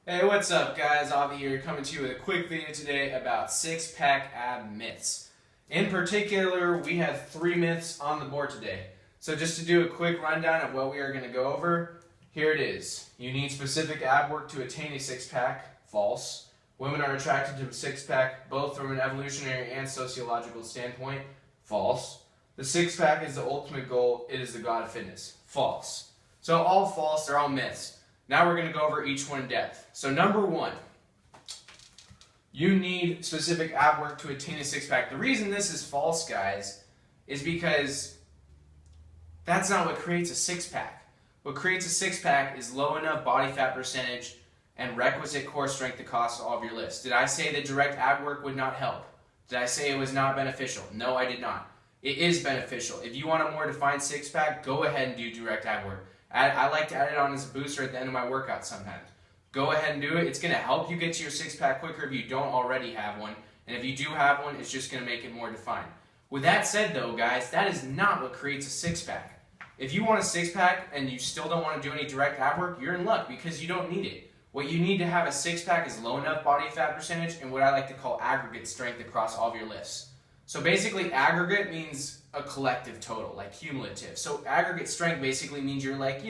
Hey, what's up guys? Avi here coming to you with a quick video today about six-pack ab myths. In particular, we have 3 myths on the board today. So just to do a quick rundown of what we are going to go over, here it is. You need specific ab work to attain a six-pack. False. Women are attracted to a six-pack both from an evolutionary and sociological standpoint. False. The six-pack is the ultimate goal. It is the god of fitness. False. So all false, they're all myths. Now we're going to go over each one in depth. So number 1, you need specific ab work to attain a six-pack. The reason this is false, guys, is because that's not what creates a six-pack. What creates a six-pack is low enough body fat percentage and requisite core strength to cost all of your lifts. Did I say that direct ab work would not help? Did I say it was not beneficial? No, I did not. It is beneficial. If you want a more defined six-pack, go ahead and do direct ab work. I like to add it on as a booster at the end of my workout sometimes. Go ahead and do it. It's going to help you get to your six-pack quicker if you don't already have one. And if you do have one, it's just going to make it more defined. With that said, though, guys, that is not what creates a six-pack. If you want a six-pack and you still don't want to do any direct ab work, you're in luck because you don't need it. What you need to have a six-pack is low enough body fat percentage and what I like to call aggregate strength across all of your lifts. So basically, aggregate means a collective total, like cumulative. So aggregate strength basically means you're like,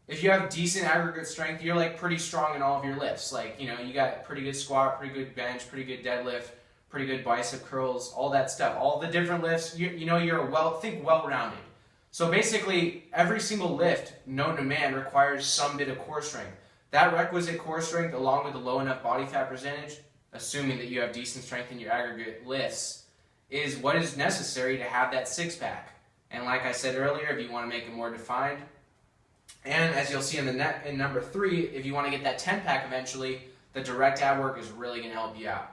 if you have decent aggregate strength, you're like pretty strong in all of your lifts. Like, you got pretty good squat, pretty good bench, pretty good deadlift, pretty good bicep curls, all that stuff. All the different lifts, you're well-rounded. So basically, every single lift known to man requires some bit of core strength. That requisite core strength, along with a low enough body fat percentage, assuming that you have decent strength in your aggregate lifts, is what is necessary to have that six-pack. And like I said earlier, if you want to make it more defined, and as you'll see in number 3, if you want to get that 10-pack eventually, the direct ab work is really going to help you out.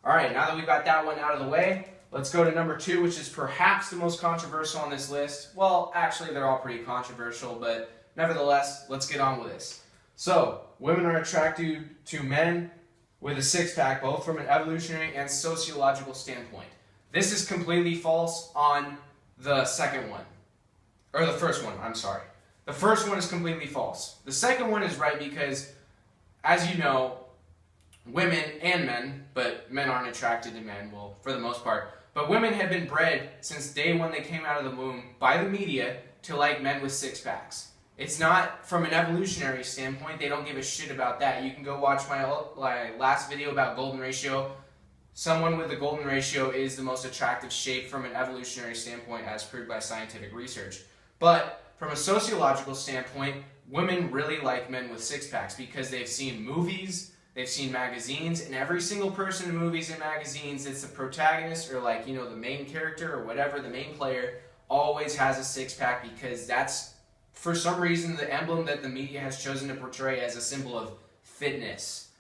Alright, now that we've got that one out of the way, let's go to number 2, which is perhaps the most controversial on this list. Well, actually, they're all pretty controversial, but nevertheless, let's get on with this. So, women are attracted to men with a six-pack, both from an evolutionary and sociological standpoint. This is completely false on the second one. Or the first one, I'm sorry. The first one is completely false. The second one is right because, as you know, women and men, but men aren't attracted to men, well, for the most part, but women have been bred since day one they came out of the womb by the media to like men with six-packs. It's not from an evolutionary standpoint. They don't give a shit about that. You can go watch my last video about golden ratio. Someone with the golden ratio is the most attractive shape from an evolutionary standpoint as proved by scientific research. But from a sociological standpoint, women really like men with six-packs because they've seen movies, they've seen magazines, and every single person in movies and magazines, it's the protagonist or the main character or whatever, the main player, always has a six-pack because that's, for some reason, the emblem that the media has chosen to portray as a symbol of fitness.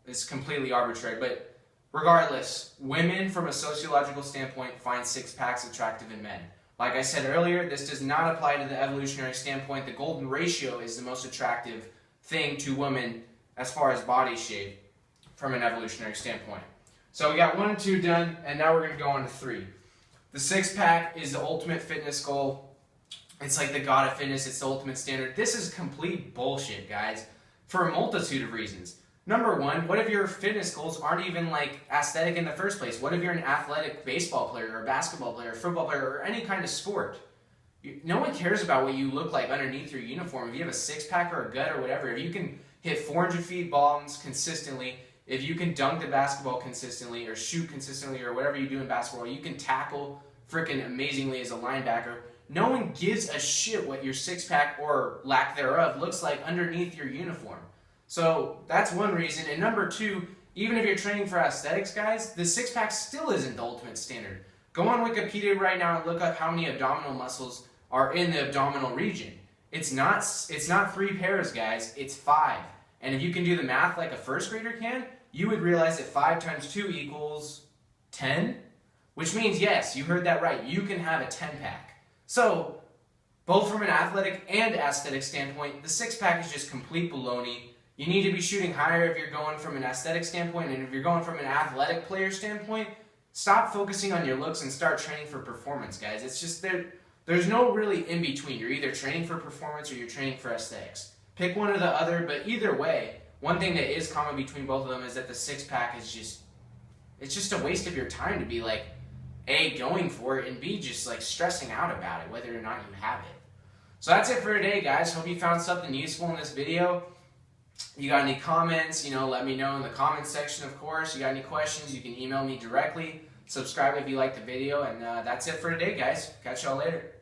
It's completely arbitrary, but regardless, women from a sociological standpoint find six-packs attractive in men. Like I said earlier, this does not apply to the evolutionary standpoint. The golden ratio is the most attractive thing to women as far as body shape from an evolutionary standpoint. So we got 1 and 2 done, and now we're going to go on to 3. The six-pack is the ultimate fitness goal. It's like the god of fitness. It's the ultimate standard. This is complete bullshit, guys, for a multitude of reasons. Number 1, what if your fitness goals aren't even aesthetic in the first place? What if you're an athletic baseball player or a basketball player or football player or any kind of sport? No one cares about what you look like underneath your uniform. If you have a six-pack or a gut or whatever, if you can hit 400 feet bombs consistently, if you can dunk the basketball consistently or shoot consistently or whatever you do in basketball, you can tackle freaking amazingly as a linebacker, no one gives a shit what your six-pack or lack thereof looks like underneath your uniform. So that's one reason. And number 2, even if you're training for aesthetics, guys, the six-pack still isn't the ultimate standard. Go on Wikipedia right now and look up how many abdominal muscles are in the abdominal region. It's not 3 pairs, guys. It's 5. And if you can do the math like a first grader can, you would realize that 5 times 2 equals 10, which means, yes, you heard that right. You can have a 10-pack. So both from an athletic and aesthetic standpoint, the six-pack is just complete baloney. You need to be shooting higher if you're going from an aesthetic standpoint, and if you're going from an athletic player standpoint, stop focusing on your looks and start training for performance, guys. It's just there's no really in-between. You're either training for performance or you're training for aesthetics. Pick one or the other, but either way, one thing that is common between both of them is that the six-pack is it's just a waste of your time to be like, A, going for it, and B, just like stressing out about it, whether or not you have it. So that's it for today, guys. Hope you found something useful in this video. You got any comments, let me know in the comments section, of course. You got any questions, you can email me directly. Subscribe if you like the video, and that's it for today, guys. Catch y'all later.